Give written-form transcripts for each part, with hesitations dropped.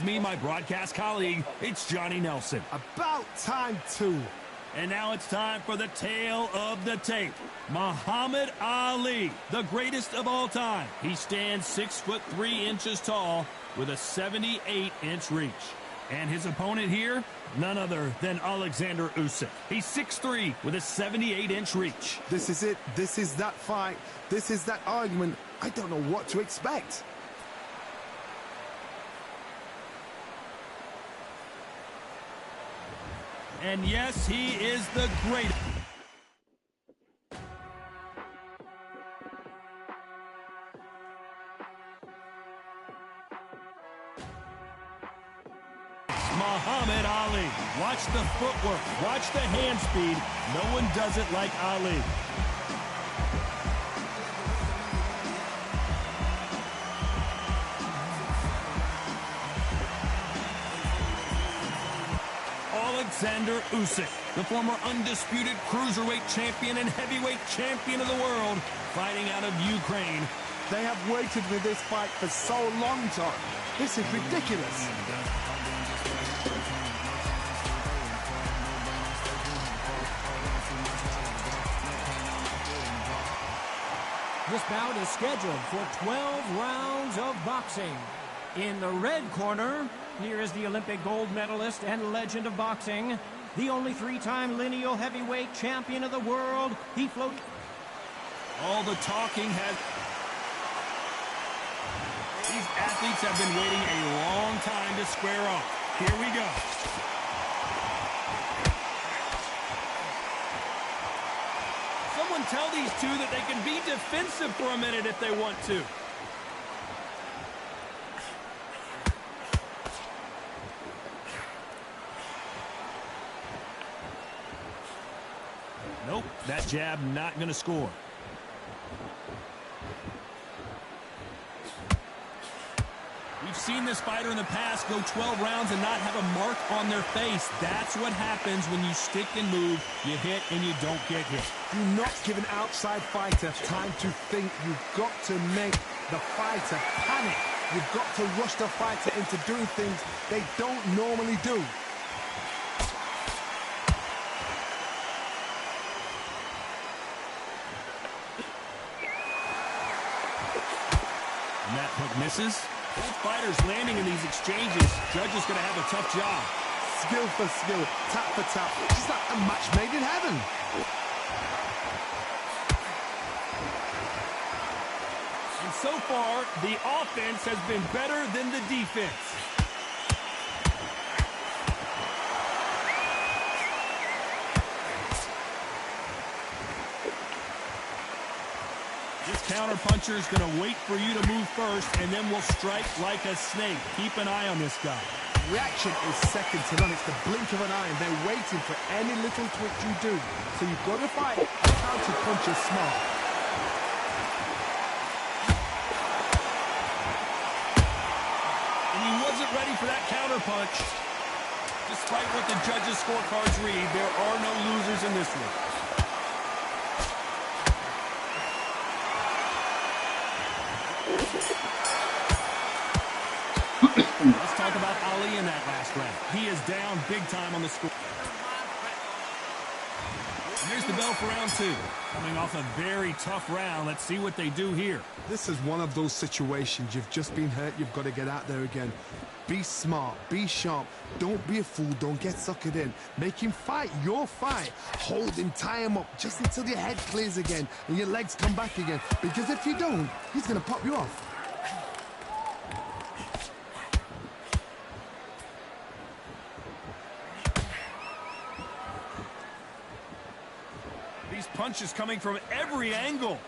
me, my broadcast colleague, it's Johnny Nelson. About time, too. And now it's time for the tale of the tape. Muhammad Ali, the greatest of all time. He stands 6'3" tall with a 78-inch reach. And his opponent here, none other than Alexander Usyk. He's 6'3" with a 78-inch reach. This is it. This is that fight. This is that argument. I don't know what to expect. And yes, he is the greatest. Muhammad Ali. Watch the footwork. Watch the hand speed. No one does it like Ali. Alexander Usyk, the former undisputed cruiserweight champion and heavyweight champion of the world, fighting out of Ukraine. They have waited with this fight for so long, Todd. This is ridiculous. This bout is scheduled for 12 rounds of boxing. In the red corner, here is the Olympic gold medalist and legend of boxing, the only three-time lineal heavyweight champion of the world. He floats. All the talking has... These athletes have been waiting a long time to square off. Here we go. Someone tell these two that they can be defensive for a minute if they want to. Nope, that jab not going to score. We've seen this fighter in the past go 12 rounds and not have a mark on their face. That's what happens when you stick and move, you hit and you don't get hit. Do not give an outside fighter time to think. You've got to make the fighter panic. You've got to rush the fighter into doing things they don't normally do. And that hook misses. Both fighters landing in these exchanges. Judge is going to have a tough job. Skill for skill, tap for tap. It's like a match made in heaven. And so far, the offense has been better than the defense. This counter-puncher is going to wait for you to move first, and then will strike like a snake. Keep an eye on this guy. Reaction is second to none. It's the blink of an eye, and they're waiting for any little twitch you do. So you've got to fight a counter-puncher smart. And he wasn't ready for that counter-punch. Despite what the judges' scorecards read, there are no losers in this one. Let's talk about Ali in that last round. He is down big time on the score. And there's the bell for round two. Coming off a very tough round. Let's see what they do here. This is one of those situations. You've just been hurt. You've got to get out there again. Be smart. Be sharp. Don't be a fool. Don't get suckered in. Make him fight your fight. Hold him. Tie him up just until your head clears again and your legs come back again. Because if you don't, he's going to pop you off. These punches coming from every angle.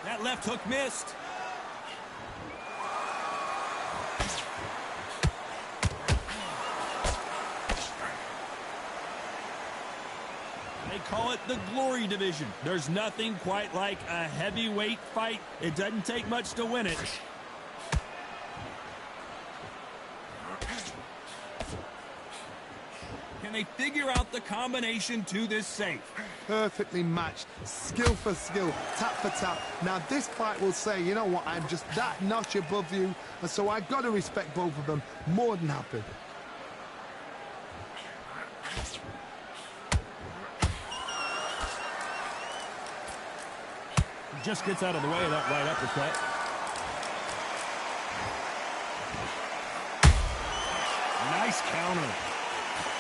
That left hook missed. They call it the glory division. There's nothing quite like a heavyweight fight. It doesn't take much to win it. Can they figure out the combination to this safe? Perfectly matched, skill for skill, tap for tap. Now this fight will say, you know what, I'm just that notch above you, and so I've got to respect both of them. More than happy. Just gets out of the way of that right uppercut. Nice counter.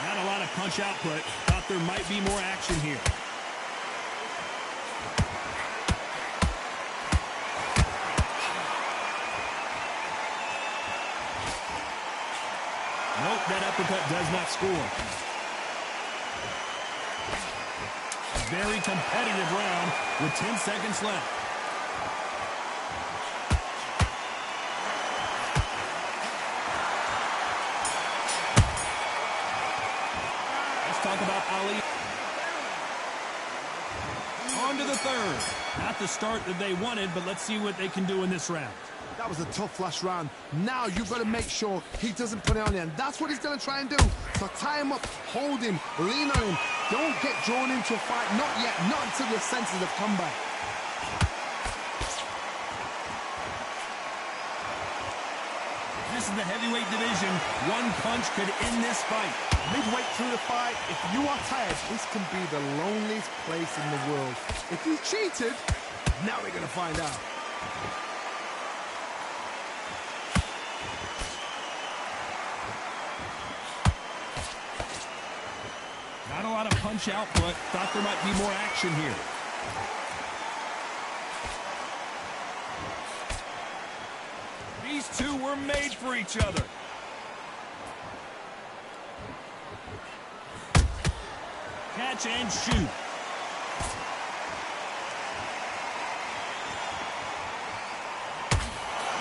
Not a lot of punch output. Thought there might be more action here. Nope, that uppercut does not score. Very competitive round with 10 seconds left. Let's talk about Ali. On to the third. Not the start that they wanted, but let's see what they can do in this round. That was a tough last round. Now you've got to make sure he doesn't put it on you, and that's what he's going to try and do. So tie him up, hold him, lean on him. Don't get drawn into a fight. Not yet. Not until your senses have come back. This is the heavyweight division. One punch could end this fight. Midway through the fight, if you are tired, this can be the loneliest place in the world. If you cheated, now we're going to find out. Not a lot of punch output. Thought there might be more action here. These two were made for each other. Catch and shoot.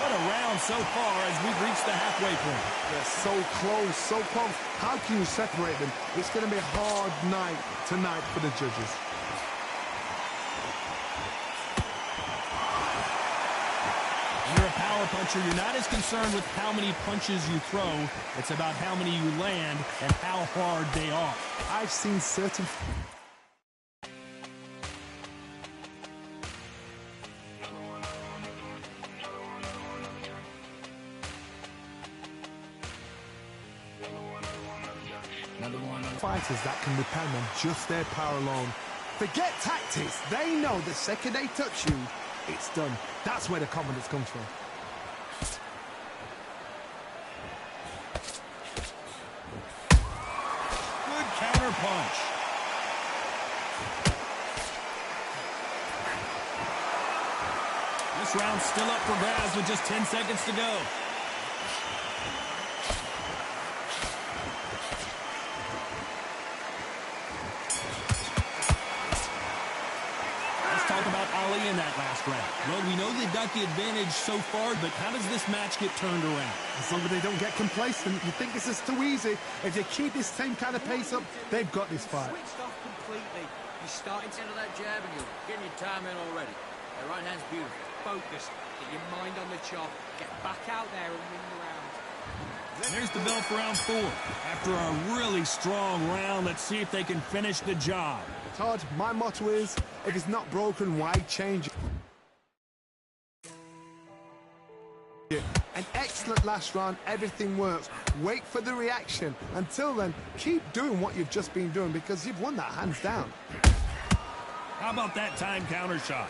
What a round so far as we've reached the halfway point. They're so close, so close. How can you separate them? It's going to be a hard night tonight for the judges. When you're a power puncher, you're not as concerned with how many punches you throw. It's about how many you land and how hard they are. I've seen certain... fighters that can repel them just their power alone. Forget tactics. They know the second they touch you, it's done. That's where the confidence comes from. Good counter punch. This round's still up for grabs with just 10 seconds to go. Ali in that last round. Well, we know they've got the advantage so far, but how does this match get turned around? As long as they don't get complacent, you think this is too easy. If they keep this same kind of pace up, they've got this fight. Switched off completely. You're starting to enter that jab and you're getting your time in already. Their right hand's beautiful. Focus. Get your mind on the job. Get back out there and win the round. There's the bell for round 4. After a really strong round, let's see if they can finish the job. Todd, my motto is, if it's not broken, why change it? An excellent last round, everything works. Wait for the reaction. Until then, keep doing what you've just been doing because you've won that hands down. How about that time counter shot?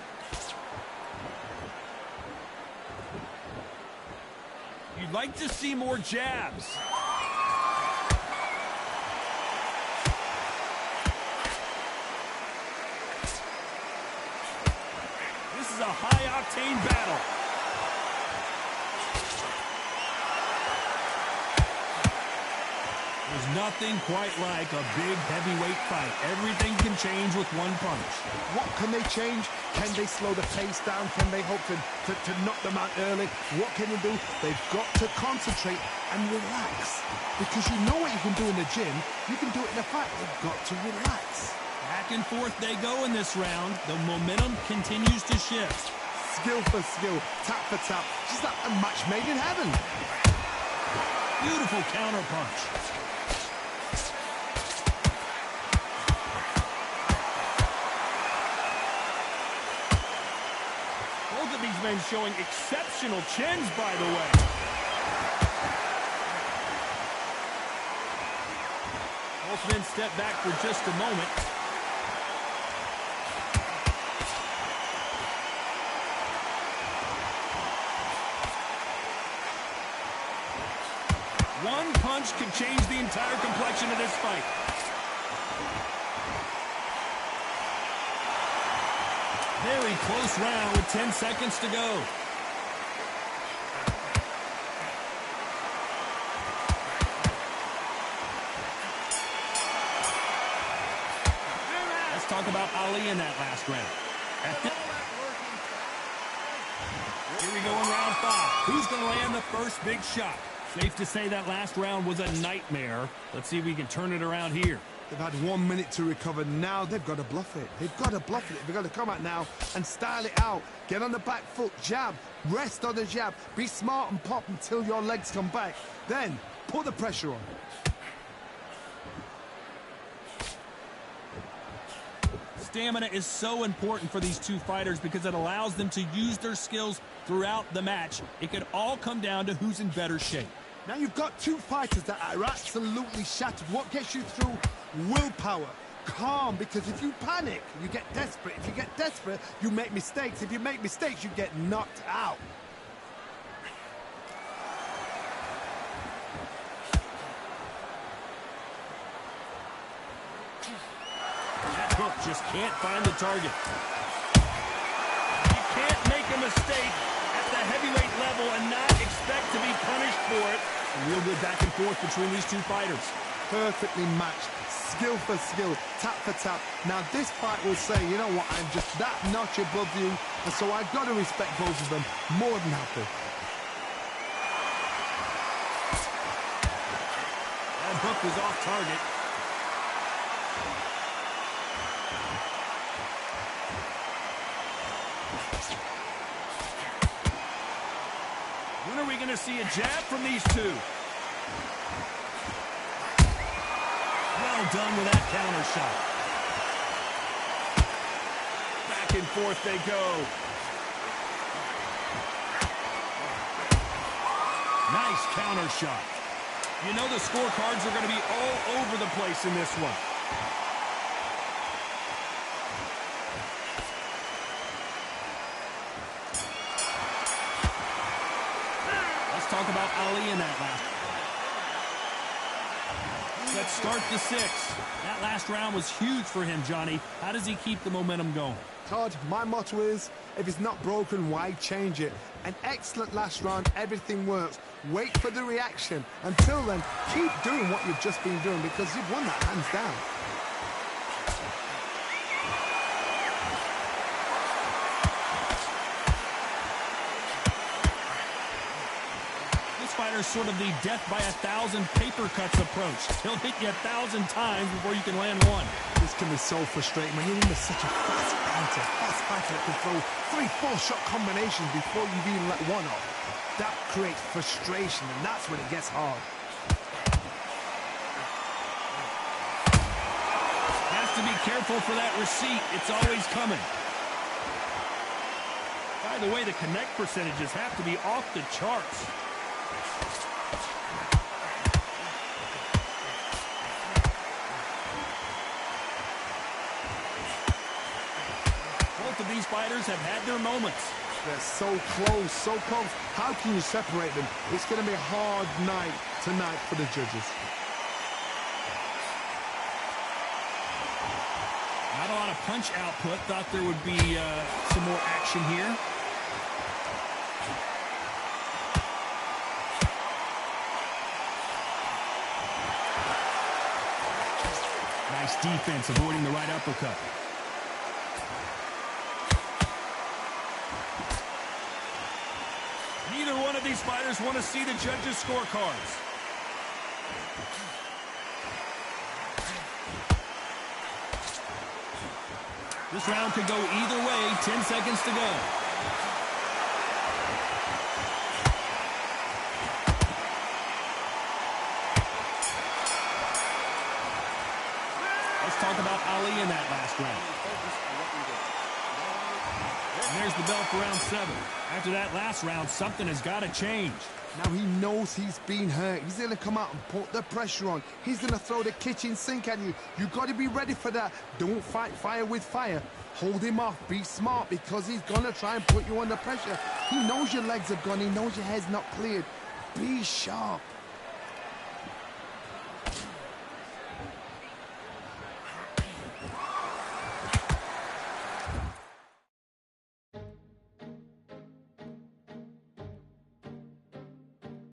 You'd like to see more jabs. This is a high-octane battle. There's nothing quite like a big heavyweight fight. Everything can change with one punch. What can they change? Can they slow the pace down? Can they hope to knock them out early? What can they do? They've got to concentrate and relax. Because you know what you can do in the gym. You can do it in a fight. They've got to relax. Back and forth they go in this round. The momentum continues to shift. Skill for skill, tap for tap. Just like a match made in heaven. Beautiful counter punch. men showing exceptional chins, by the way. Both men step back for just a moment. One punch could change the entire complexion of this fight. Very close round with 10 seconds to go. Let's talk about Ali in that last round. Here we go in round 5. Who's going to land the first big shot? Safe to say that last round was a nightmare. Let's see if we can turn it around here. They've had 1 minute to recover. Now they've got to bluff it. They've got to bluff it. They've got to come out now and style it out. Get on the back foot, jab, rest on the jab. Be smart and pop until your legs come back. Then put the pressure on. Stamina is so important for these two fighters because it allows them to use their skills throughout the match. It could all come down to who's in better shape. Now you've got two fighters that are absolutely shattered. What gets you through? Willpower. Calm, because if you panic, you get desperate. If you get desperate, you make mistakes. If you make mistakes, you get knocked out. That hook just can't find the target. You can't make a mistake at the heavyweight level and not expect to be punished for it. A real good back and forth between these two fighters. Perfectly matched, skill for skill, tap for tap. Now this fight will say, you know what, I'm just that notch above you, and so I've got to respect both of them more than happy. That hook was off target. When are we going to see a jab from these two? Well done with that counter shot. Back and forth they go. Nice counter shot. You know the scorecards are going to be all over the place in this one. Let's talk about Ali in that last. Let's start the 6th. That last round was huge for him, Johnny. How does he keep the momentum going? Todd, my motto is, if it's not broken, why change it? An excellent last round, everything works. Wait for the reaction. Until then, keep doing what you've just been doing because you've won that hands down. Fighter's sort of the death by 1,000 paper cuts approach. He'll hit you 1,000 times before you can land one. This can be so frustrating when you're in such a fast fighter that can throw 3-4 shot combinations before you've even let one off. That creates frustration, and that's when it gets hard. Has to be careful for that receipt. It's always coming. By the way, the connect percentages have to be off the charts. Both of these fighters have had their moments. They're so close, so close. How can you separate them? It's going to be a hard night tonight for the judges. Not a lot of punch output. Thought there would be some more action here. Nice defense, avoiding the right uppercut. Neither one of these fighters want to see the judges' scorecards. This round could go either way. 10 seconds to go. Let's talk about Ali in that last round. There's the bell for round 7. After that last round, something has got to change. Now he knows he's been hurt. He's going to come out and put the pressure on. He's going to throw the kitchen sink at you. You got to be ready for that. Don't fight fire with fire. Hold him off. Be smart because he's going to try and put you under pressure. He knows your legs are gone. He knows your head's not cleared. Be sharp.